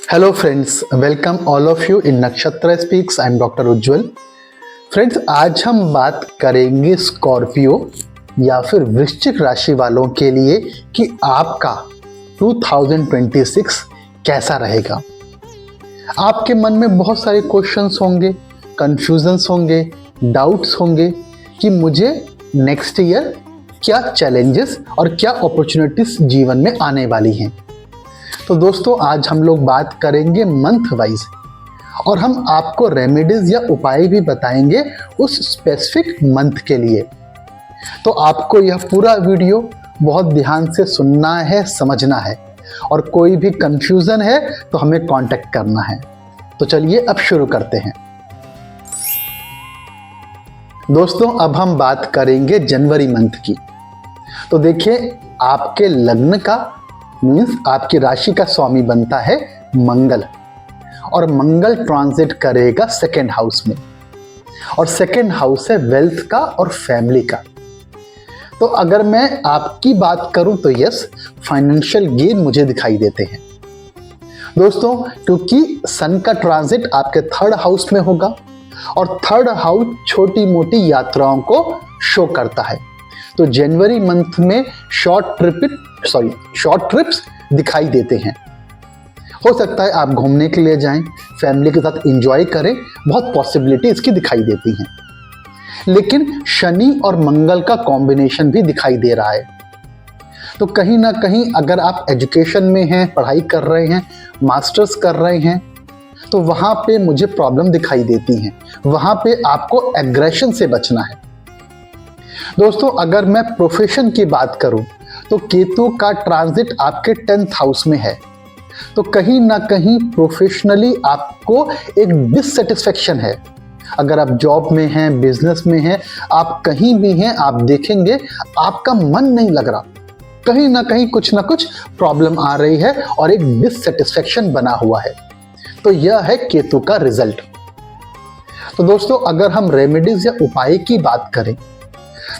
Hello friends, welcome all of you in Nakshatra speaks. I am doctor Ujjwal. Friends, आज हम बात करेंगे स्कॉर्पियो या फिर वृश्चिक राशि वालों के लिए कि आपका 2026 कैसा रहेगा। आपके मन में बहुत सारे क्वेश्चंस होंगे, कंफ्यूजन्स होंगे, डाउट्स होंगे कि मुझे नेक्स्ट ईयर क्या चैलेंजेस और क्या अपॉर्चुनिटीज जीवन में आने वाली हैं। तो दोस्तों, आज हम लोग बात करेंगे मंथ वाइज और हम आपको रेमेडीज या उपाय भी बताएंगे उस स्पेसिफिक मंथ के लिए। तो आपको यह पूरा वीडियो बहुत ध्यान से सुनना है, समझना है, और कोई भी कंफ्यूजन है तो हमें कांटेक्ट करना है। तो चलिए अब शुरू करते हैं। दोस्तों, अब हम बात करेंगे जनवरी मंथ की। तो देखिए, आपके लग्न का मीन्स आपकी राशि का स्वामी बनता है मंगल, और मंगल ट्रांजिट करेगा सेकेंड हाउस में, और सेकेंड हाउस है वेल्थ का और फैमिली का। तो अगर मैं आपकी बात करूं तो यस, फाइनेंशियल गेन मुझे दिखाई देते हैं दोस्तों, क्योंकि सन का ट्रांजिट आपके थर्ड हाउस में होगा और थर्ड हाउस छोटी मोटी यात्राओं को शो करता है। तो जनवरी मंथ में शॉर्ट ट्रिप्स दिखाई देते हैं। हो सकता है आप घूमने के लिए जाएं, फैमिली के साथ एंजॉय करें, बहुत पॉसिबिलिटी इसकी दिखाई देती हैं। लेकिन शनि और मंगल का कॉम्बिनेशन भी दिखाई दे रहा है। तो कहीं ना कहीं अगर आप एजुकेशन में हैं, पढ़ाई कर रहे हैं, मास्टर्स कर रहे हैं, तो वहां पे मुझे प्रॉब्लम दिखाई देती हैं। वहां पे आपको एग्रेशन से बचना है। दोस्तों, अगर मैं प्रोफेशन की बात करूं तो केतु का ट्रांजिट आपके 10th हाउस में है। तो कहीं ना कहीं प्रोफेशनली आपको एक डिससेटिस्फेक्शन है। अगर आप जॉब में हैं, बिजनेस में हैं, आप कहीं भी हैं, आप देखेंगे आपका मन नहीं लग रहा, कहीं ना कहीं कुछ ना कुछ प्रॉब्लम आ रही है और एक डिससेटिस्फेक्शन बना हुआ है। तो यह है केतु का रिजल्ट। तो दोस्तों, अगर हम रेमेडीज या उपाय की बात करें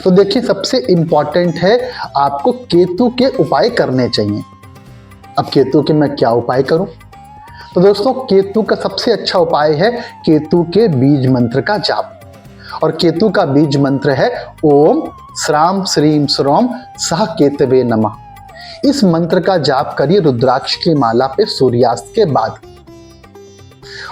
तो देखिए, सबसे इंपॉर्टेंट है आपको केतु के उपाय करने चाहिए। अब केतु के मैं क्या उपाय करूं? तो दोस्तों, केतु का सबसे अच्छा उपाय है केतु के बीज मंत्र का जाप। और केतु का बीज मंत्र है ओम श्राम श्रीम श्रोम सह केतवे नमः। इस मंत्र का जाप करिए रुद्राक्ष की माला पे सूर्यास्त के बाद।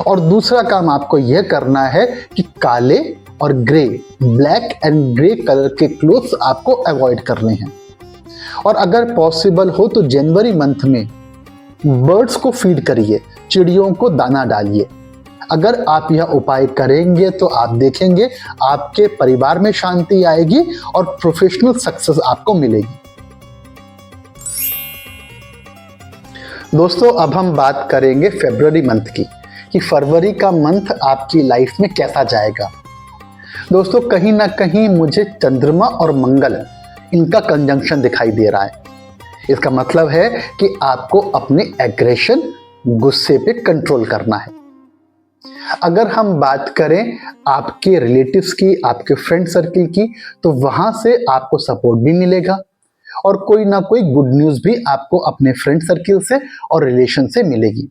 और दूसरा काम आपको यह करना है कि काले और grey, black and grey colour के क्लोथ्स आपको अवॉइड करने हैं। और अगर पॉसिबल हो तो जनवरी मंथ में बर्ड्स को फीड करिए, चिड़ियों को दाना डालिए। अगर आप यह उपाय करेंगे तो आप देखेंगे आपके परिवार में शांति आएगी और प्रोफेशनल सक्सेस आपको मिलेगी। दोस्तों, अब हम बात करेंगे फरवरी मंथ की कि फरवरी का मंथ आपकी लाइफ में कैसा जाएगा। दोस्तों, कहीं ना कहीं मुझे चंद्रमा और मंगल, इनका कंजंक्शन दिखाई दे रहा है। इसका मतलब है कि आपको अपने एग्रेशन, गुस्से पे कंट्रोल करना है। अगर हम बात करें आपके रिलेटिव्स की, आपके फ्रेंड सर्किल की, तो वहां से आपको सपोर्ट भी मिलेगा और कोई ना कोई गुड न्यूज भी आपको अपने फ्रेंड सर्किल से और रिलेशन से मिलेगी।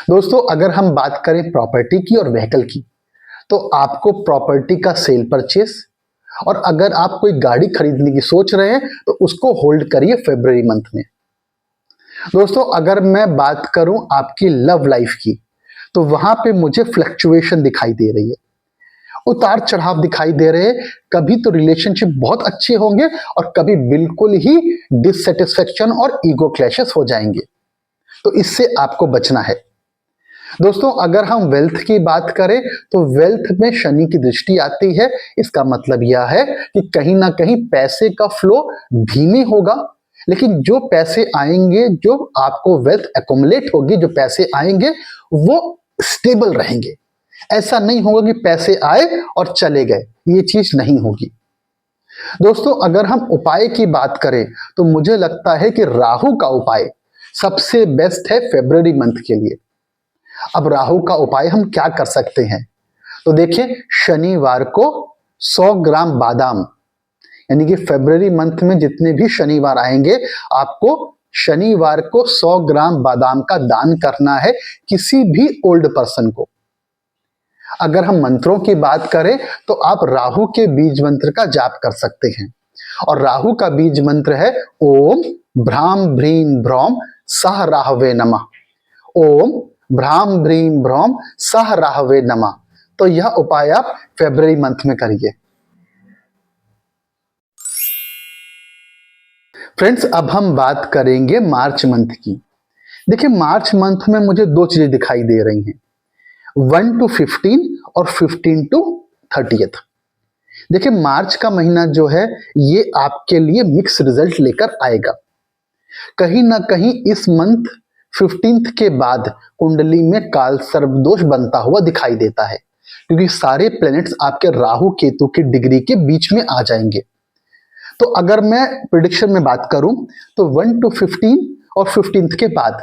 दोस्तों, अगर हम बात करें प्रॉपर्टी की और व्हीकल की, तो आपको प्रॉपर्टी का सेल परचेस, और अगर आप कोई गाड़ी खरीदने की सोच रहे हैं तो उसको होल्ड करिए फरवरी मंथ में। दोस्तों, अगर मैं बात करूं आपकी लव लाइफ की, तो वहां पे मुझे फ्लक्चुएशन दिखाई दे रही है, उतार चढ़ाव दिखाई दे रहे हैं। कभी तो रिलेशनशिप बहुत अच्छे होंगे और कभी बिल्कुल ही डिससेटिस्फेक्शन और ईगो क्लैशेस हो जाएंगे। तो इससे आपको बचना है। दोस्तों, अगर हम वेल्थ की बात करें तो वेल्थ में शनि की दृष्टि आती है। इसका मतलब यह है कि कहीं ना कहीं पैसे का फ्लो धीमी होगा, लेकिन जो पैसे आएंगे, जो आपको वेल्थ एक्युमुलेट होगी, जो पैसे आएंगे वो स्टेबल रहेंगे। ऐसा नहीं होगा कि पैसे आए और चले गए, ये चीज नहीं होगी। दोस्तों, अगर हम उपाय की बात करें तो मुझे लगता है कि राहु का उपाय सबसे बेस्ट है फरवरी मंथ के लिए। अब राहु का उपाय हम क्या कर सकते हैं? तो देखिए, शनिवार को 100 ग्राम बादाम, यानी कि फरवरी मंथ में जितने भी शनिवार आएंगे आपको शनिवार को 100 ग्राम बादाम का दान करना है किसी भी ओल्ड पर्सन को। अगर हम मंत्रों की बात करें तो आप राहु के बीज मंत्र का जाप कर सकते हैं, और राहु का बीज मंत्र है ओम भ्राम भ्रीम भ्रौम सह राहवे नमः। ओम भ्राम भ्रीम भ्रौम सह राहवे नमः। तो यह उपाय आप फरवरी मंथ में करिए। फ्रेंड्स, अब हम बात करेंगे मार्च मंथ की। देखिए, मार्च मंथ में मुझे दो चीजें दिखाई दे रही हैं, 1 to 15 और 15 to 30। देखिए, मार्च का महीना जो है ये आपके लिए मिक्स रिजल्ट लेकर आएगा। कहीं ना कहीं इस मंथ 15 के बाद कुंडली में काल सर्पदोष बनता हुआ दिखाई देता है, क्योंकि सारे प्लैनेट्स आपके राहु केतु की डिग्री के बीच में आ जाएंगे। तो अगर मैं प्रिडिक्शन में बात करूं तो 1 to 15 और 15 के बाद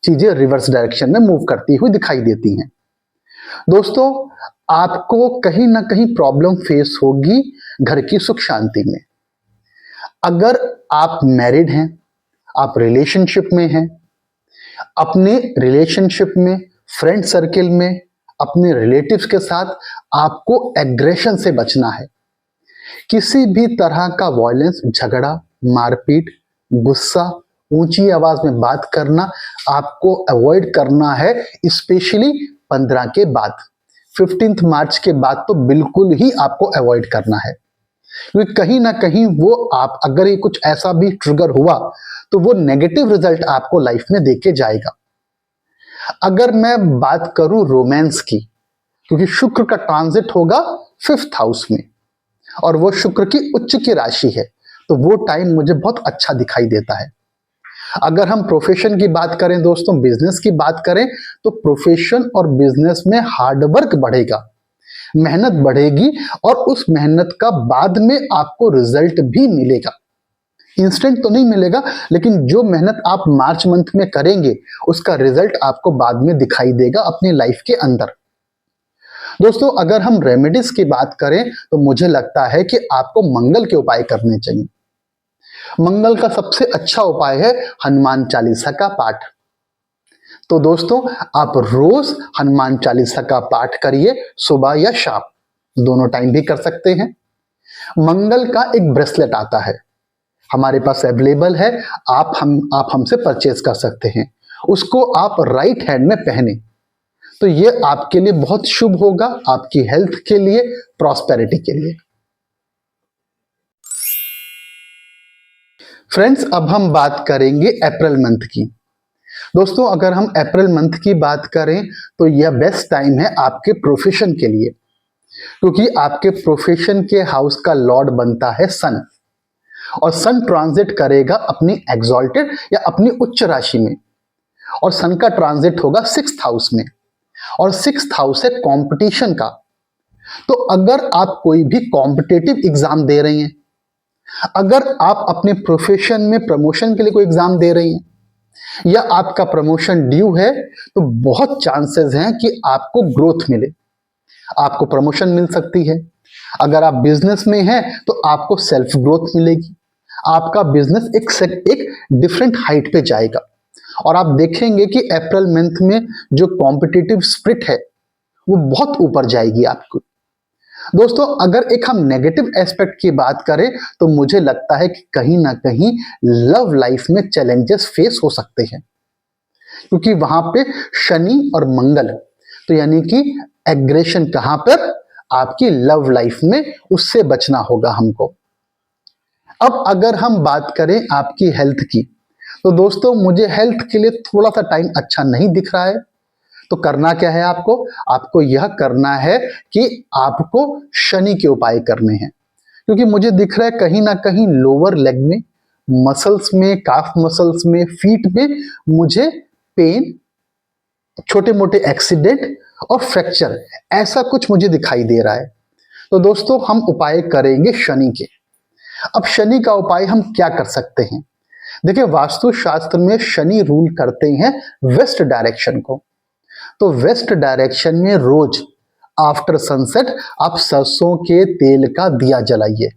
चीजें रिवर्स डायरेक्शन में मूव करती हुई दिखाई देती हैं। दोस्तों, आपको कहीं ना कहीं प्रॉब्लम फेस होगी घर की सुख शांति में। अगर आप मैरिड हैं, आप रिलेशनशिप में हैं, अपने रिलेशनशिप में, फ्रेंड सर्किल में, अपने रिलेटिव्स के साथ आपको एग्रेशन से बचना है। किसी भी तरह का वायलेंस, झगड़ा, मारपीट, गुस्सा, ऊंची आवाज में बात करना आपको अवॉइड करना है, स्पेशली 15 के बाद। 15 मार्च के बाद तो बिल्कुल ही आपको अवॉइड करना है, क्योंकि कहीं ना कहीं वो आप अगर ये कुछ ऐसा भी ट्रिगर हुआ तो वो नेगेटिव रिजल्ट आपको लाइफ में देके जाएगा। अगर मैं बात करूं रोमांस की, क्योंकि शुक्र का ट्रांजिट होगा 5th हाउस में और वो शुक्र की उच्च की राशि है, तो वो टाइम मुझे बहुत अच्छा दिखाई देता है। अगर हम प्रोफेशन की बात करें दोस्तों, बिजनेस की बात करें, तो प्रोफेशन और बिजनेस में हार्डवर्क बढ़ेगा, मेहनत बढ़ेगी, और उस मेहनत का बाद में आपको रिजल्ट भी मिलेगा। इंस्टेंट तो नहीं मिलेगा, लेकिन जो मेहनत आप मार्च मंथ में करेंगे उसका रिजल्ट आपको बाद में दिखाई देगा अपनी लाइफ के अंदर। दोस्तों, अगर हम रेमेडीज की बात करें तो मुझे लगता है कि आपको मंगल के उपाय करने चाहिए। मंगल का सबसे अच्छा उपाय है हनुमान चालीसा का पाठ। तो दोस्तों, आप रोज हनुमान चालीसा का पाठ करिए, सुबह या शाम, दोनों टाइम भी कर सकते हैं। मंगल का एक ब्रेसलेट आता है, हमारे पास अवेलेबल है, आप हमसे परचेज कर सकते हैं। उसको आप राइट हैंड में पहने तो ये आपके लिए बहुत शुभ होगा, आपकी हेल्थ के लिए, प्रॉस्पेरिटी के लिए। फ्रेंड्स, अब हम बात करेंगे अप्रैल मंथ की। दोस्तों, अगर हम अप्रैल मंथ की बात करें तो यह बेस्ट टाइम है आपके प्रोफेशन के लिए, क्योंकि आपके प्रोफेशन के हाउस का लॉर्ड बनता है सन, और सन ट्रांजिट करेगा अपनी एग्जॉल्टेड या अपनी उच्च राशि में, और सन का ट्रांजिट होगा 6th हाउस में, और 6th हाउस है कंपटीशन का। तो अगर आप कोई भी कॉम्पिटेटिव एग्जाम दे रही हैं, अगर आप अपने प्रोफेशन में प्रमोशन के लिए कोई एग्जाम दे रही हैं, या आपका प्रमोशन ड्यू है, तो बहुत चांसेस हैं कि आपको ग्रोथ मिले, आपको प्रमोशन मिल सकती है। अगर आप बिजनेस में हैं तो आपको सेल्फ ग्रोथ मिलेगी, आपका बिजनेस एक डिफरेंट हाइट पे जाएगा, और आप देखेंगे कि अप्रैल मंथ में जो कॉम्पिटिटिव स्पिरिट है वो बहुत ऊपर जाएगी आपको। दोस्तों, अगर एक हम नेगेटिव एस्पेक्ट की बात करें तो मुझे लगता है कि कहीं ना कहीं लव लाइफ में चैलेंजेस फेस हो सकते हैं, क्योंकि वहां पे शनि और मंगल, तो यानी कि एग्रेशन कहां पर, आपकी लव लाइफ में, उससे बचना होगा हमको। अब अगर हम बात करें आपकी हेल्थ की, तो दोस्तों मुझे हेल्थ के लिए थोड़ा सा टाइम अच्छा नहीं दिख रहा है। तो करना क्या है आपको यह करना है कि आपको शनि के उपाय करने हैं, क्योंकि मुझे दिख रहा है कहीं ना कहीं लोअर लेग में, मसल्स में, काफ मसल्स में, फीट में मुझे पेन, छोटे मोटे एक्सीडेंट और फ्रैक्चर, ऐसा कुछ मुझे दिखाई दे रहा है। तो दोस्तों, हम उपाय करेंगे शनि के। अब शनि का उपाय हम क्या कर सकते हैं? देखिए, वास्तु शास्त्र में शनि रूल करते हैं वेस्ट डायरेक्शन को। तो वेस्ट डायरेक्शन में रोज आफ्टर सनसेट आप सरसों के तेल का दिया जलाइए,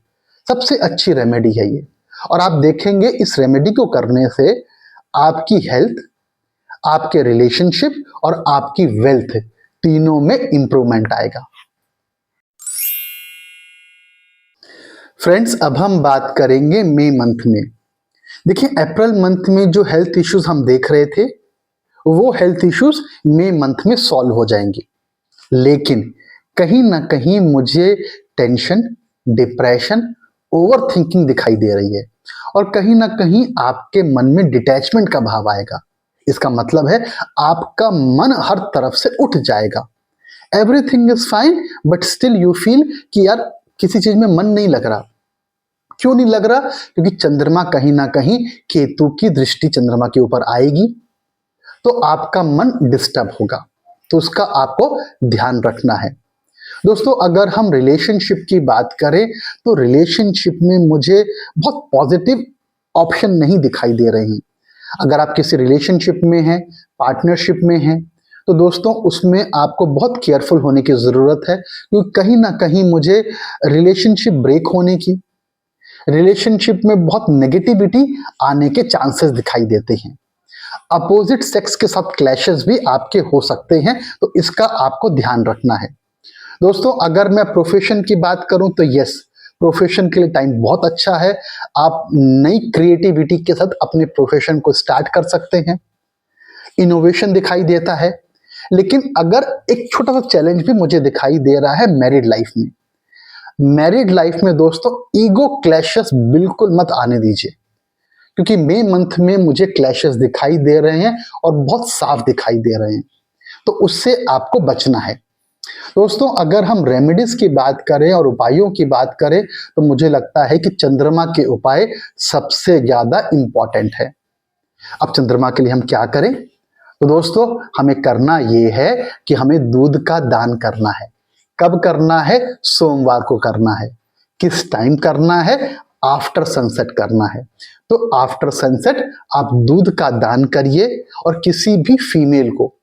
सबसे अच्छी रेमेडी है ये। और आप देखेंगे इस रेमेडी को करने से आपकी हेल्थ, आपके रिलेशनशिप और आपकी वेल्थ तीनों में इंप्रूवमेंट आएगा। फ्रेंड्स, अब हम बात करेंगे मई मंथ में। देखिए, अप्रैल मंथ में जो हेल्थ इश्यूज हम देख रहे थे वो हेल्थ इश्यूज मई मंथ में सॉल्व हो जाएंगे, लेकिन कहीं ना कहीं मुझे टेंशन, डिप्रेशन, ओवर थिंकिंग दिखाई दे रही है और कहीं ना कहीं आपके मन में डिटैचमेंट का भाव आएगा। इसका मतलब है आपका मन हर तरफ से उठ जाएगा। Everything is fine but still you feel कि यार किसी चीज में मन नहीं लग रहा। क्यों नहीं लग रहा? क्योंकि चंद्रमा कहीं ना कहीं, केतु की दृष्टि चंद्रमा के ऊपर आएगी तो आपका मन डिस्टर्ब होगा, तो उसका आपको ध्यान रखना है। दोस्तों, अगर हम रिलेशनशिप की बात करें तो रिलेशनशिप में मुझे बहुत पॉजिटिव ऑप्शन नहीं दिखाई दे रहे हैं। अगर आप किसी रिलेशनशिप में हैं, पार्टनरशिप में हैं, तो दोस्तों उसमें आपको बहुत केयरफुल होने की ज़रूरत है, क्योंकि कहीं ना कहीं मुझे रिलेशनशिप ब्रेक होने की, रिलेशनशिप में बहुत नेगेटिविटी आने के चांसेस दिखाई देते हैं। अपोजिट सेक्स के साथ क्लैशेस भी आपके हो सकते हैं, तो इसका आपको ध्यान रखना है। दोस्तों, अगर मैं प्रोफेशन की बात करूं तो यस, प्रोफेशन के लिए टाइम बहुत अच्छा है। आप नई क्रिएटिविटी के साथ अपने प्रोफेशन को स्टार्ट कर सकते हैं, इनोवेशन दिखाई देता है। लेकिन अगर एक छोटा सा चैलेंज भी मुझे दिखाई दे रहा है मैरिड लाइफ में। मैरिड लाइफ में दोस्तों ईगो क्लैशेस बिल्कुल मत आने दीजिए, क्योंकि मई मंथ में मुझे क्लैशेस दिखाई दे रहे हैं और बहुत साफ दिखाई दे रहे हैं, तो उससे आपको बचना है। दोस्तों, अगर हम रेमेडीज की बात करें और उपायों की बात करें तो मुझे लगता है कि चंद्रमा के उपाय सबसे ज्यादा इंपॉर्टेंट है। अब चंद्रमा के लिए हम क्या करें? तो दोस्तों, हमें करना यह है कि हमें दूध का दान करना है। कब करना है? सोमवार को करना है। किस टाइम करना है? आफ्टर सनसेट करना है। तो आफ्टर सनसेट आप दूध का दान करिए और किसी भी फीमेल को,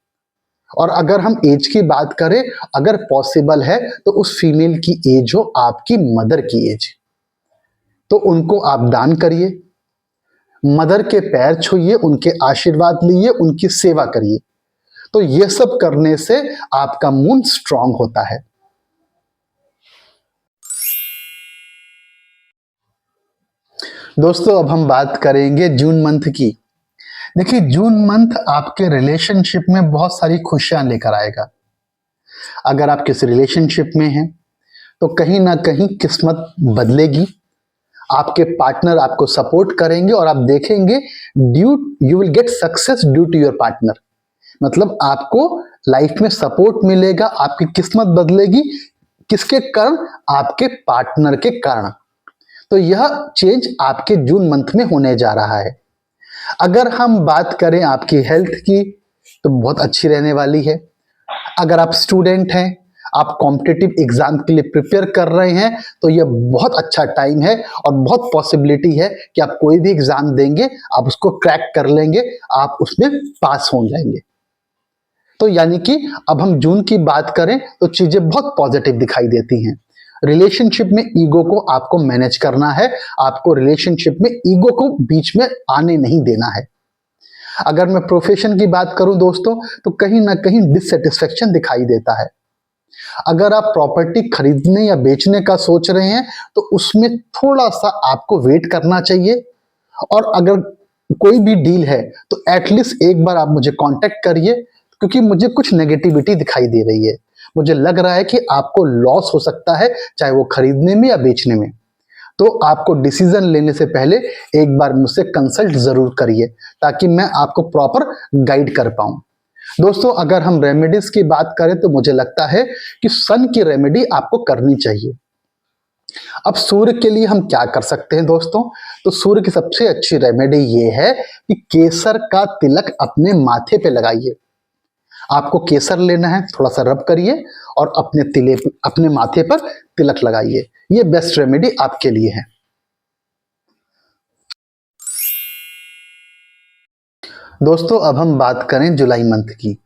और अगर हम एज की बात करें, अगर पॉसिबल है तो उस फीमेल की एज हो आपकी मदर की एज, तो उनको आप दान करिए, मदर के पैर छूइए, उनके आशीर्वाद लीजिए, उनकी सेवा करिए। तो ये सब करने से आपका मून स्ट्रांग होता है। दोस्तों, अब हम बात करेंगे जून मंथ की। देखिए, जून मंथ आपके रिलेशनशिप में बहुत सारी खुशियां लेकर आएगा। अगर आप किसी रिलेशनशिप में हैं तो कहीं ना कहीं किस्मत बदलेगी, आपके पार्टनर आपको सपोर्ट करेंगे और आप देखेंगे due you will get success due to your partner. मतलब आपको लाइफ में सपोर्ट मिलेगा, आपकी किस्मत बदलेगी। किसके कारण? आपके पार्टनर के कारण। तो यह चेंज आपके जून मंथ में होने जा रहा है। अगर हम बात करें आपकी हेल्थ की तो बहुत अच्छी रहने वाली है। अगर आप स्टूडेंट हैं, आप कॉम्पिटिटिव एग्जाम के लिए प्रिपेयर कर रहे हैं, तो यह बहुत अच्छा टाइम है और बहुत पॉसिबिलिटी है कि आप कोई भी एग्जाम देंगे, आप उसको क्रैक कर लेंगे, आप उसमें पास हो जाएंगे। तो यानी कि अब हम जून की बात करें तो चीजें बहुत पॉजिटिव दिखाई देती हैं। रिलेशनशिप में ईगो को आपको मैनेज करना है, आपको रिलेशनशिप में ईगो को बीच में आने नहीं देना है। अगर मैं प्रोफेशन की बात करूं दोस्तों, तो कहीं ना कहीं डिससेटिस्फेक्शन दिखाई देता है। अगर आप प्रॉपर्टी खरीदने या बेचने का सोच रहे हैं तो उसमें थोड़ा सा आपको वेट करना चाहिए, और अगर कोई भी डील है तो एटलीस्ट एक बार आप मुझे कांटेक्ट करिए, क्योंकि मुझे कुछ नेगेटिविटी दिखाई दे रही है। मुझे लग रहा है कि आपको लॉस हो सकता है, चाहे वो खरीदने में या बेचने में। तो आपको डिसीजन लेने से पहले एक बार मुझसे कंसल्ट जरूर करिए, ताकि मैं आपको प्रॉपर गाइड कर पाऊं। दोस्तों, अगर हम रेमेडीज की बात करें तो मुझे लगता है कि सन की रेमेडी आपको करनी चाहिए। अब सूर्य के लिए हम क्या कर सकते हैं दोस्तों? तो सूर्य की सबसे अच्छी रेमेडी ये है कि केसर का तिलक अपने माथे पे लगाइए। आपको केसर लेना है, थोड़ा सा रब करिए और अपने माथे पर तिलक लगाइए। ये बेस्ट रेमेडी आपके लिए है। दोस्तों, अब हम बात करें जुलाई मंथ की।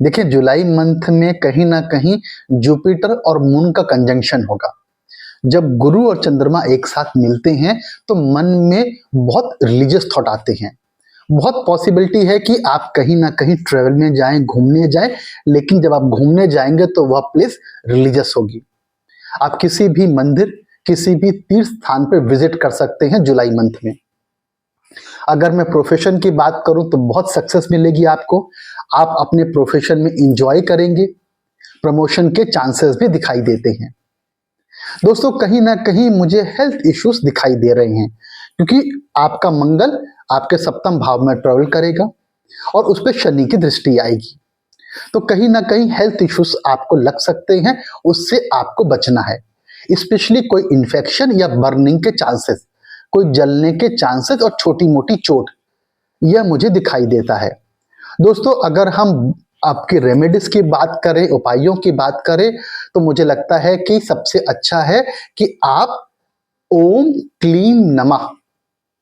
देखिए, जुलाई मंथ में कहीं ना कहीं जुपिटर और मून का कंजंक्शन होगा। जब गुरु और चंद्रमा एक साथ मिलते हैं तो मन में बहुत रिलीजियस थॉट आते हैं, बहुत पॉसिबिलिटी है कि आप कहीं ना कहीं ट्रेवल में जाएं, घूमने जाएं, लेकिन जब आप घूमने जाएंगे तो वह प्लेस रिलीजियस होगी। आप किसी भी मंदिर, किसी भी तीर्थ स्थान पर विजिट कर सकते हैं जुलाई मंथ में। अगर मैं प्रोफेशन की बात करूं तो बहुत सक्सेस मिलेगी आपको। आप अपने प्रोफेशन में इंजॉय करेंगे, प्रमोशन के चांसेस भी दिखाई देते हैं। दोस्तों कहीं ना कहीं मुझे हेल्थ इश्यूज दिखाई दे रहे हैं, क्योंकि आपका मंगल आपके सप्तम भाव में ट्रेवल करेगा और उस पर शनि की दृष्टि आएगी। तो कहीं ना कहीं हेल्थ इश्यूज आपको लग सकते हैं, उससे आपको बचना है। स्पेशली कोई इन्फेक्शन या बर्निंग के चांसेस, कोई जलने के चांसेस और छोटी मोटी चोट, यह मुझे दिखाई देता है। दोस्तों अगर हम आपके रेमेडीज की बात करें, उपायों की बात करें, तो मुझे लगता है कि सबसे अच्छा है कि आप ओम क्लीं नमः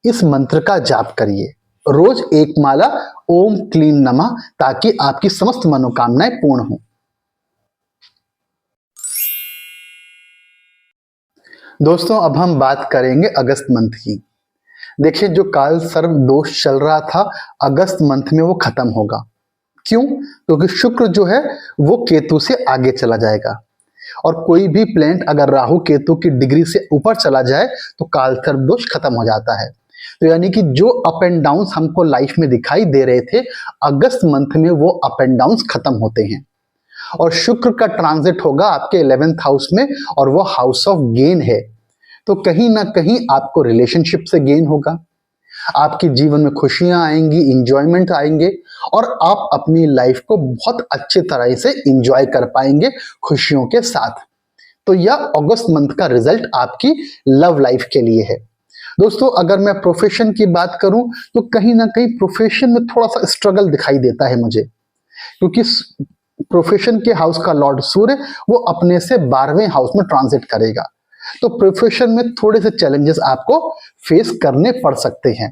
इस मंत्र का जाप करिए। रोज एक माला ओम क्लीं नमः, ताकि आपकी समस्त मनोकामनाएं पूर्ण हो। दोस्तों अब हम बात करेंगे अगस्त मंथ की। देखिए जो काल सर्प दोष चल रहा था, अगस्त मंथ में वो खत्म होगा। क्यों? क्योंकि शुक्र जो है वो केतु से आगे चला जाएगा, और कोई भी प्लेनेट अगर राहु केतु की डिग्री से ऊपर चला जाए तो काल सर्प दोष खत्म हो जाता है। तो यानी कि जो अप एंड डाउन्स हमको लाइफ में दिखाई दे रहे थे, अगस्त मंथ में वो अप एंड डाउन्स खत्म होते हैं। और शुक्र का ट्रांजिट होगा आपके 11th हाउस में, और वो हाउस ऑफ गेन है। तो कहीं ना कहीं आपको रिलेशनशिप से गेन होगा, आपके जीवन में खुशियां आएंगी, इंजॉयमेंट आएंगे, और आप अपनी लाइफ को बहुत अच्छे तरह से इंजॉय कर पाएंगे खुशियों के साथ। तो यह अगस्त मंथ का रिजल्ट आपकी लव लाइफ के लिए है। दोस्तों अगर मैं प्रोफेशन की बात करूं तो कहीं ना कहीं प्रोफेशन में थोड़ा सा स्ट्रगल दिखाई देता है मुझे, क्योंकि प्रोफेशन के हाउस का लॉर्ड सूर्य वो अपने से 12वें हाउस में ट्रांजिट करेगा। तो प्रोफेशन में थोड़े से चैलेंजेस आपको फेस करने पड़ सकते हैं।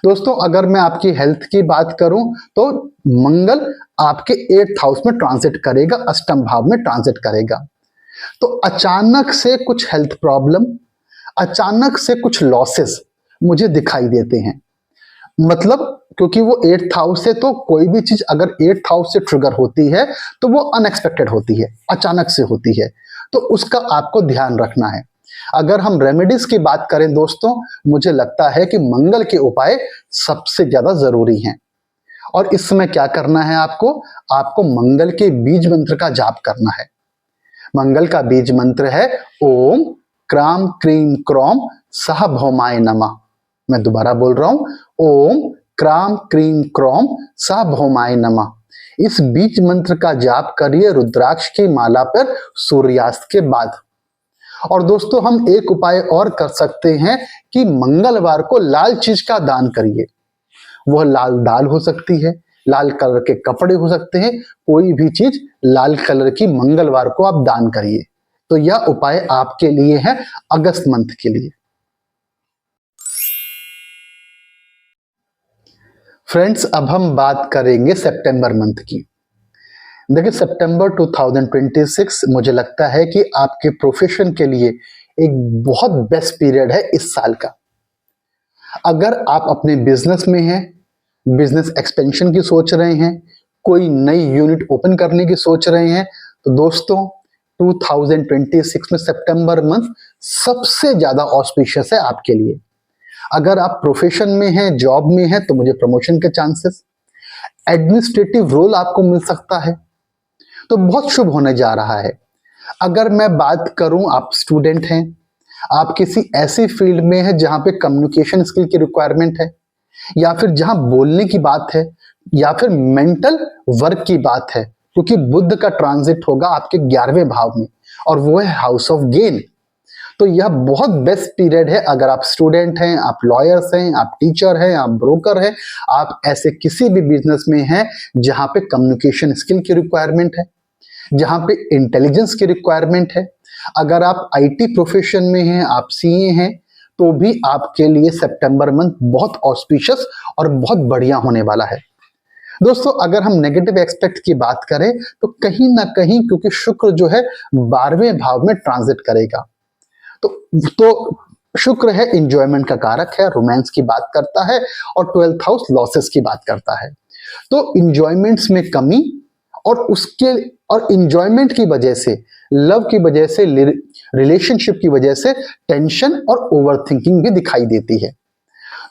दोस्तों अगर मैं आपकी हेल्थ की बात करूं तो मंगल आपके 8th हाउस में ट्रांजिट करेगा, अष्टम भाव में ट्रांजिट करेगा। तो अचानक से कुछ हेल्थ प्रॉब्लम, अचानक से कुछ लॉसेस मुझे दिखाई देते हैं। मतलब क्योंकि वो 8th हाउस से, तो कोई भी चीज अगर 8th हाउस से ट्रिगर होती है तो वो अनएक्सपेक्टेड होती है, अचानक से होती है। तो उसका आपको ध्यान रखना है। अगर हम रेमेडीज की बात करें दोस्तों, मुझे लगता है कि मंगल के उपाय सबसे ज्यादा जरूरी हैं। और इस समय क्या करना है आपको? आपको मंगल के बीज मंत्र का जाप करना है। मंगल का बीज मंत्र है ओम क्राम क्रीम क्रौम सह भौमाय नमः। मैं दोबारा बोल रहा हूं, ओम क्राम क्रीम क्रौम सह भौमाय नमः। इस बीज मंत्र का जाप करिए रुद्राक्ष की माला पर सूर्यास्त के बाद। और दोस्तों हम एक उपाय और कर सकते हैं कि मंगलवार को लाल चीज का दान करिए। वह लाल दाल हो सकती है, लाल कलर के कपड़े हो सकते हैं, कोई भी चीज लाल कलर की मंगलवार को आप दान करिए। तो यह उपाय आपके लिए है अगस्त मंथ के लिए। फ्रेंड्स अब हम बात करेंगे सितंबर मंथ की। देखिए सितंबर 2026 मुझे लगता है कि आपके प्रोफेशन के लिए एक बहुत बेस्ट पीरियड है इस साल का। अगर आप अपने बिजनेस में हैं, बिजनेस एक्सपेंशन की सोच रहे हैं, कोई नई यूनिट ओपन करने की सोच रहे हैं, तो दोस्तों 2026 में सितंबर मंथ सबसे ज्यादा ऑस्पिशियस है आपके लिए। अगर आप प्रोफेशन में हैं, जॉब में हैं, तो मुझे प्रमोशन के चांसेस, एडमिनिस्ट्रेटिव रोल आपको मिल सकता है, तो बहुत शुभ होने जा रहा है। अगर मैं बात करूं, आप स्टूडेंट हैं, आप किसी ऐसी फील्ड में हैं जहां पे कम्युनिकेशन स्किल की रिक्वायरमेंट है, या फिर जहां बोलने की बात है, या फिर मेंटल वर्क की बात है, क्योंकि बुध का ट्रांजिट होगा आपके 11वें भाव में, और वो है हाउस ऑफ गेन। तो यह बहुत बेस्ट पीरियड है। अगर आप स्टूडेंट हैं, आप लॉयर्स हैं, आप टीचर हैं, आप ब्रोकर हैं, आप ऐसे किसी भी बिजनेस में हैं जहां पे कम्युनिकेशन स्किल की रिक्वायरमेंट है, जहां पे इंटेलिजेंस की रिक्वायरमेंट है, अगर आप आईटी प्रोफेशन में हैं, आप सीए हैं, तो भी आपके लिए सितंबर मंथ बहुत ऑस्पिशियस और बहुत बढ़िया होने वाला है। दोस्तों अगर हम नेगेटिव एस्पेक्ट की बात करें तो कहीं ना कहीं, क्योंकि शुक्र जो है 12वें भाव में ट्रांजिट करेगा, तो शुक्र है इंजॉयमेंट का कारक है, रोमांस की बात करता है, और 12th हाउस लॉसेस की बात करता है। तो इंजॉयमेंट्स में कमी और उसके और इंजॉयमेंट की वजह से, लव की वजह से, रिलेशनशिप की वजह से टेंशन और ओवरथिंकिंग भी दिखाई देती है।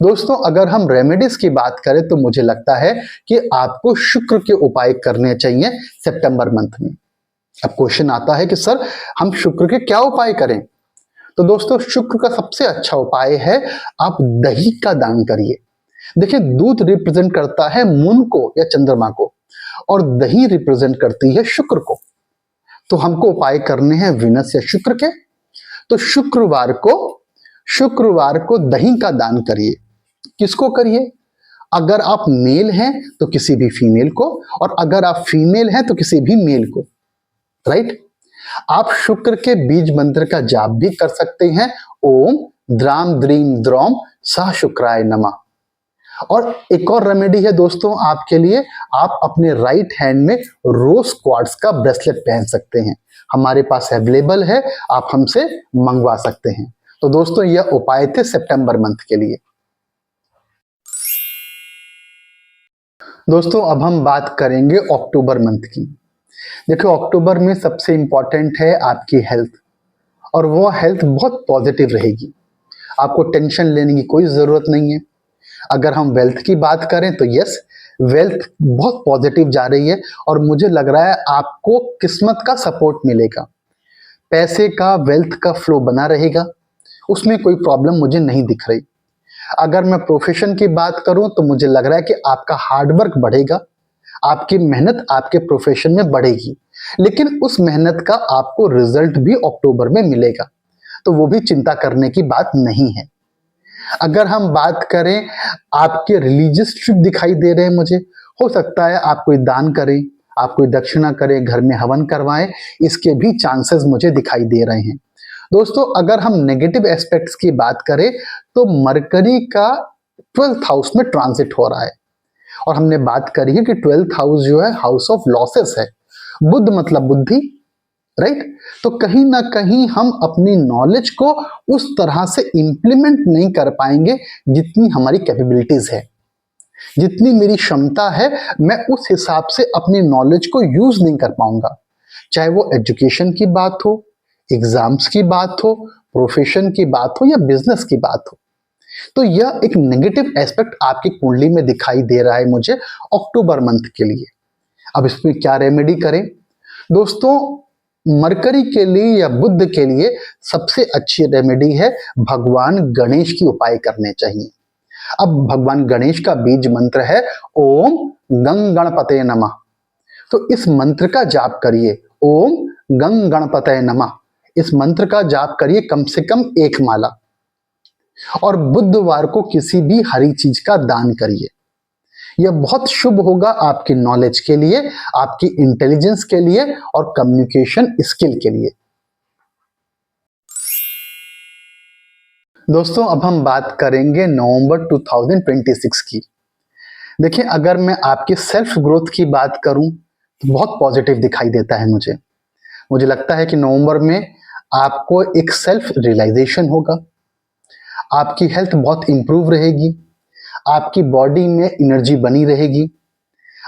दोस्तों अगर हम रेमेडीज की बात करें तो मुझे लगता है कि आपको शुक्र के उपाय करने चाहिए सितंबर मंथ में। अब क्वेश्चन आता है कि सर हम शुक्र के क्या उपाय करें? तो दोस्तों शुक्र का सबसे अच्छा उपाय है आप दही का दान करिए। देखिए दूध रिप्रेजेंट करता है मून को या चंद्रमा को, और दही रिप्रेजेंट करती है शुक्र को। तो हमको उपाय करने हैं विनस या शुक्र के। तो शुक्रवार को दही का दान करिए। किसको करिए? अगर आप मेल हैं तो किसी भी फीमेल को, और अगर आप फीमेल हैं तो किसी भी मेल को, राइट। आप शुक्र के बीज मंत्र का जाप भी कर सकते हैं, ओम द्राम द्रीम द्रोम सह शुक्राय नमः। और एक और रेमेडी है दोस्तों आपके लिए, आप अपने राइट हैंड में रोज क्वार्ट्स का ब्रेसलेट पहन सकते हैं। हमारे पास अवेलेबल है, आप हमसे मंगवा सकते हैं। तो दोस्तों यह उपाय थे सितंबर मंथ के लिए। दोस्तों अब हम बात करेंगे अक्टूबर मंथ की। देखो अक्टूबर में सबसे इंपॉर्टेंट है आपकी हेल्थ, और वो हेल्थ बहुत पॉजिटिव रहेगी। आपको टेंशन लेने की कोई ज़रूरत नहीं है। अगर हम वेल्थ की बात करें तो यस, वेल्थ बहुत पॉजिटिव जा रही है, और मुझे लग रहा है आपको किस्मत का सपोर्ट मिलेगा। पैसे का, वेल्थ का फ्लो बना रहेगा, उसमें कोई प्रॉब्लम मुझे नहीं दिख रही। अगर मैं प्रोफेशन की बात करूं तो मुझे लग रहा है कि आपका हार्डवर्क बढ़ेगा, आपकी मेहनत आपके प्रोफेशन में बढ़ेगी, लेकिन उस मेहनत का आपको रिजल्ट भी अक्टूबर में मिलेगा, तो वो भी चिंता करने की बात नहीं है। अगर हम बात करें, आपके रिलीजियस ट्रिप दिखाई दे रहे हैं मुझे। हो सकता है आप कोई दान करें, आप कोई दक्षिणा करें, घर में हवन करवाएं, इसके भी चांसेस मुझे दिखाई दे रहे हैं। दोस्तों अगर हम नेगेटिव एस्पेक्ट्स की बात करें तो मरकरी का 12th हाउस में ट्रांजिट हो रहा है, और हमने बात करी है कि 12th हाउस जो है हाउस ऑफ लॉसेस है। बुद्ध मतलब बुद्धि, राइट। तो कहीं ना कहीं हम अपनी नॉलेज को उस तरह से इंप्लीमेंट नहीं कर पाएंगे जितनी हमारी कैपेबिलिटीज है, जितनी मेरी क्षमता है, मैं उस हिसाब से अपनी नॉलेज को यूज नहीं कर पाऊंगा। चाहे वो एजुकेशन की बात हो, एग्जाम्स की बात हो, प्रोफेशन की बात हो, या बिजनेस की बात हो। तो यह एक नेगेटिव एस्पेक्ट आपकी कुंडली में दिखाई दे रहा है मुझे अक्टूबर मंथ के लिए। अब इसमें क्या रेमेडी करें? दोस्तों मरकरी के लिए या बुद्ध के लिए सबसे अच्छी रेमेडी है भगवान गणेश की उपाय करने चाहिए। अब भगवान गणेश का बीज मंत्र है ओम गंग गणपते नमः। तो इस मंत्र का जाप करिए, ओम गंग गणपते नमः। इस मंत्र का जाप करिए कम से कम 1 माला, और बुधवार को किसी भी हरी चीज का दान करिए। यह बहुत शुभ होगा आपकी नॉलेज के लिए, आपकी इंटेलिजेंस के लिए, और कम्युनिकेशन स्किल के लिए। दोस्तों अब हम बात करेंगे नवंबर 2026 की। देखिए अगर मैं आपकी सेल्फ ग्रोथ की बात करूं तो बहुत पॉजिटिव दिखाई देता है मुझे। मुझे लगता है कि नवंबर में आपको एक सेल्फ रियलाइजेशन होगा, आपकी हेल्थ बहुत इंप्रूव रहेगी, आपकी बॉडी में एनर्जी बनी रहेगी।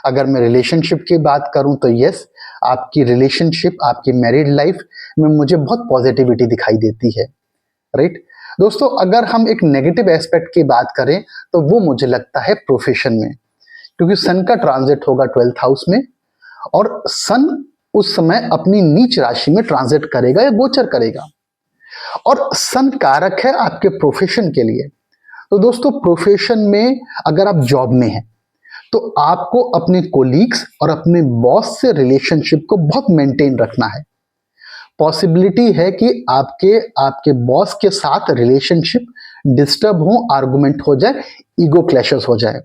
अगर मैं रिलेशनशिप की बात करूं तो यस, आपकी रिलेशनशिप, आपकी मैरिड लाइफ में मुझे बहुत पॉजिटिविटी दिखाई देती है, राइट। दोस्तों अगर हम एक नेगेटिव एस्पेक्ट की बात करें तो वो मुझे लगता है प्रोफेशन में, क्योंकि सन का ट्रांजिट होगा 12th हाउस में, और सन उस समय अपनी नीच राशि में ट्रांजिट करेगा या गोचर करेगा, और सन कारक है आपके प्रोफेशन के लिए। तो दोस्तों प्रोफेशन में अगर आप जॉब में हैं तो आपको अपने कोलीग्स और अपने बॉस से रिलेशनशिप को बहुत मेंटेन रखना है। पॉसिबिलिटी है कि आपके आपके बॉस के साथ रिलेशनशिप डिस्टर्ब हो, आर्गुमेंट हो जाए, ईगो क्लैशेस हो जाए।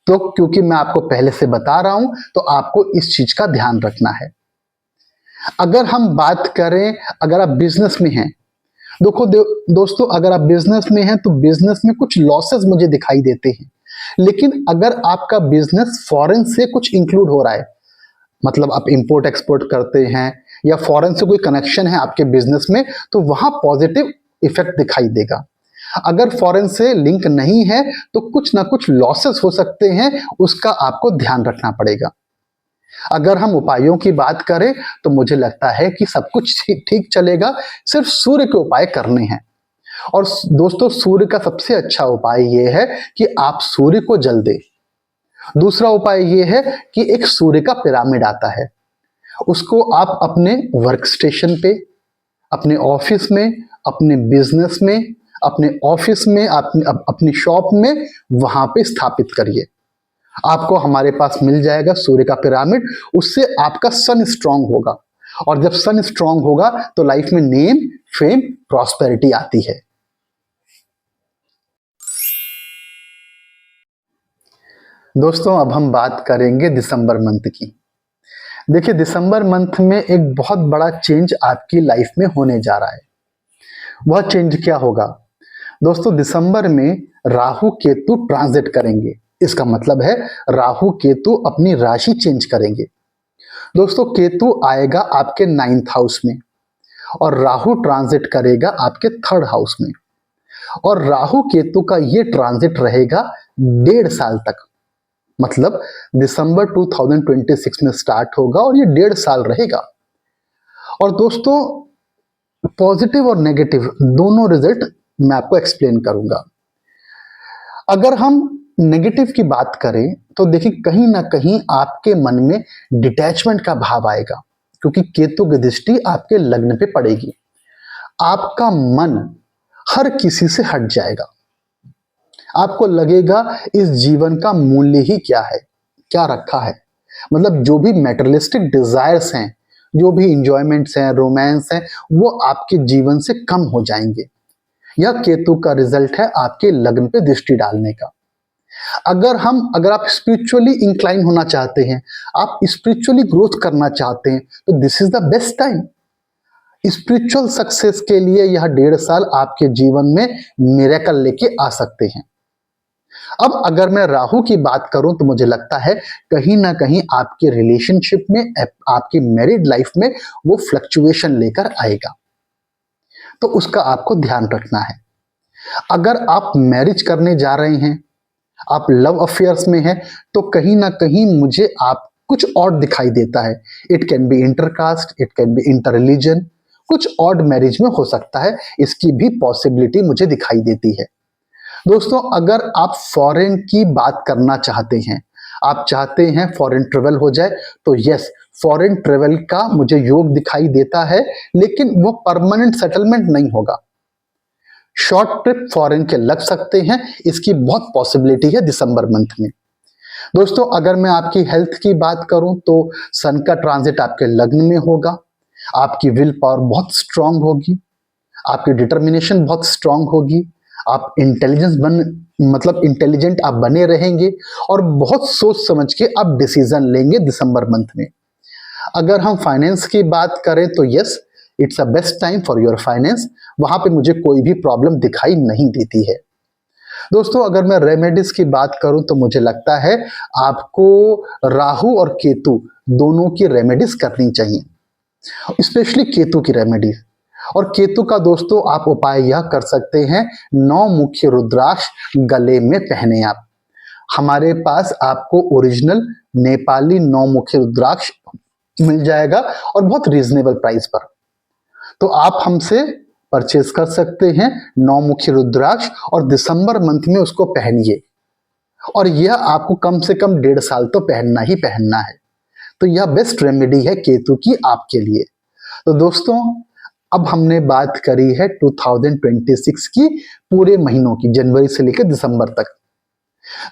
तो क्योंकि मैं आपको पहले से बता रहा हूं तो आपको इस चीज का ध्यान रखना है। अगर हम बात करें, अगर आप बिजनेस में हैं, देखो दोस्तों अगर आप बिजनेस में हैं तो बिजनेस में कुछ लॉसेस मुझे दिखाई देते हैं। लेकिन अगर आपका बिजनेस फॉरेन से कुछ इंक्लूड हो रहा है, मतलब आप इंपोर्ट एक्सपोर्ट करते हैं या फॉरेन से कोई कनेक्शन है आपके बिजनेस में, तो वहां पॉजिटिव इफेक्ट दिखाई देगा। अगर फॉरेन से लिंक नहीं है तो कुछ ना कुछ लॉसेस हो सकते हैं, उसका आपको ध्यान रखना पड़ेगा। अगर हम उपायों की बात करें तो मुझे लगता है कि सब कुछ ठीक चलेगा, सिर्फ सूर्य के उपाय करने हैं। और दोस्तों, सूर्य का सबसे अच्छा उपाय यह है कि आप सूर्य को जल दें। दूसरा उपाय यह है कि एक सूर्य का पिरामिड आता है, उसको आप अपने वर्क स्टेशन पे, अपने ऑफिस में, अपने बिजनेस में, अपने ऑफिस में, अपनी शॉप में, वहां पे स्थापित करिए। आपको हमारे पास मिल जाएगा सूर्य का पिरामिड। उससे आपका सन स्ट्रांग होगा, और जब सन स्ट्रांग होगा तो लाइफ में नेम, फेम, प्रॉस्पेरिटी आती है। दोस्तों, अब हम बात करेंगे दिसंबर मंथ की। देखिए, दिसंबर मंथ में एक बहुत बड़ा चेंज आपकी लाइफ में होने जा रहा है। वह चेंज क्या होगा? दोस्तों, दिसंबर में राहु केतु ट्रांजिट करेंगे। इसका मतलब है राहु केतु अपनी राशि चेंज करेंगे। दोस्तों, केतु आएगा आपके 9th हाउस में और राहु ट्रांजिट करेगा आपके 3rd हाउस में। और राहु केतु का ये ट्रांजिट रहेगा 1.5 साल तक। मतलब दिसंबर 2026 में स्टार्ट होगा और ये 1.5 साल रहेगा। और दोस्तों, पॉजिटिव और नेगेटिव दोनों रिजल्ट मैं आपको एक्सप्लेन करूंगा। अगर हम नेगेटिव की बात करें तो देखिए, कहीं ना कहीं आपके मन में डिटैचमेंट का भाव आएगा, क्योंकि केतु की दृष्टि आपके लग्न पे पड़ेगी। आपका मन हर किसी से हट जाएगा। आपको लगेगा इस जीवन का मूल्य ही क्या है, क्या रखा है। मतलब जो भी मेटेरियलिस्टिक डिजायर्स हैं, जो भी इंजॉयमेंट्स हैं, रोमांस हैं, वो आपके जीवन से कम हो जाएंगे। यह केतु का रिजल्ट है आपके लग्न पे दृष्टि डालने का। अगर आप स्पिरिचुअली इंक्लाइन होना चाहते हैं, आप स्पिरिचुअली ग्रोथ करना चाहते हैं, तो this is the best time. Spiritual success के लिए यह 1.5 साल आपके जीवन में मिरेकल लेके आ सकते हैं। अब अगर मैं राहु की बात करूं तो मुझे लगता है कहीं ना कहीं आपके रिलेशनशिप में, आपकी मैरिड लाइफ में वो फ्लक्चुएशन लेकर आएगा, तो उसका आपको ध्यान रखना है। अगर आप मैरिज करने जा रहे हैं, आप लव अफेयर्स में हैं, तो कहीं ना कहीं मुझे आप कुछ और दिखाई देता है। It can be intercaste, it can be inter religion, कुछ ऑड मैरिज में हो सकता है, इसकी भी पॉसिबिलिटी मुझे दिखाई देती है। दोस्तों, अगर आप फॉरेन की बात करना चाहते हैं, आप चाहते हैं फॉरेन ट्रेवल हो जाए, तो यस, फॉरेन ट्रेवल का मुझे योग दिखाई देता है, लेकिन वो परमानेंट सेटलमेंट नहीं होगा। शॉर्ट ट्रिप फॉरेन के लग सकते हैं, इसकी बहुत पॉसिबिलिटी है दिसंबर मंथ में। दोस्तों, अगर मैं आपकी हेल्थ की बात करूं तो सन का ट्रांजिट आपके लग्न में होगा। आपकी विल पावर बहुत स्ट्रांग होगी, आपकी डिटर्मिनेशन बहुत स्ट्रांग होगी, आप इंटेलिजेंट आप बने रहेंगे और बहुत सोच समझ के आप डिसीजन लेंगे दिसंबर मंथ में। अगर हम फाइनेंस की बात करें तो yes, it's a best time for your finance. वहां पे मुझे कोई भी प्रॉब्लम दिखाई नहीं देती है। दोस्तों, अगर मैं रेमेडीज की बात करूं तो मुझे लगता है आपको राहु और केतु दोनों की रेमेडीज करनी चाहिए, स्पेशली केतु की रेमेडीज। और केतु का दोस्तों आप उपाय यह कर सकते हैं, 9 मुख्य रुद्राक्ष गले में पहने आप। हमारे पास आपको ओरिजिनल नेपाली 9 मुख्य रुद्राक्ष मिल जाएगा और बहुत रीजनेबल प्राइस पर। तो आप हमसे परचेज कर सकते हैं 9 मुख्य रुद्राक्ष, और दिसंबर मंथ में उसको पहनिए। और यह आपको कम से कम 1.5 साल तो पहनना ही पहनना है। तो यह बेस्ट रेमेडी है केतु की आपके लिए। तो दोस्तों, अब हमने बात करी है 2026 की पूरे महीनों की, जनवरी से लेकर दिसंबर तक।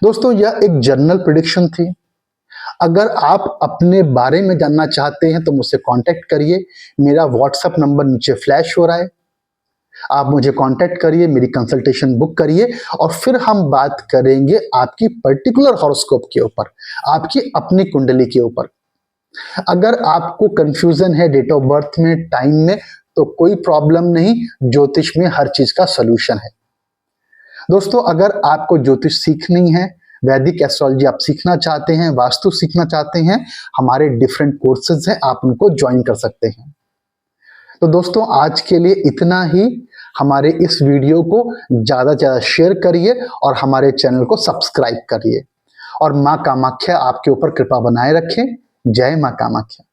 दोस्तों, यह एक जनरल प्रेडिक्शन थी। अगर आप अपने बारे में जानना चाहते हैं तो मुझसे कांटेक्ट करिए। मेरा व्हाट्सएप नंबर नीचे फ्लैश हो रहा है, आप मुझे कांटेक्ट करिए, मेरी कंसल्टेशन बुक करिए, और फिर हम बात करेंगे आपकी पर्टिकुलर हॉरोस्कोप के ऊपर, आपकी अपनी कुंडली के ऊपर। अगर आपको कंफ्यूजन है डेट ऑफ बर्थ में, टाइम में, तो कोई प्रॉब्लम नहीं, ज्योतिष में हर चीज का सॉल्यूशन है। दोस्तों, अगर आपको ज्योतिष सीखनी है, वैदिक एस्ट्रोलॉजी आप सीखना चाहते हैं, वास्तु सीखना चाहते हैं, हमारे डिफरेंट कोर्सेज हैं, आप उनको ज्वाइन कर सकते हैं। तो दोस्तों, आज के लिए इतना ही। हमारे इस वीडियो को ज़्यादा से ज़्यादा शेयर करिए और हमारे चैनल को सब्सक्राइब करिए। और माँ कामाख्या आपके ऊपर कृपा बनाए रखें। जय माँ कामाख्या।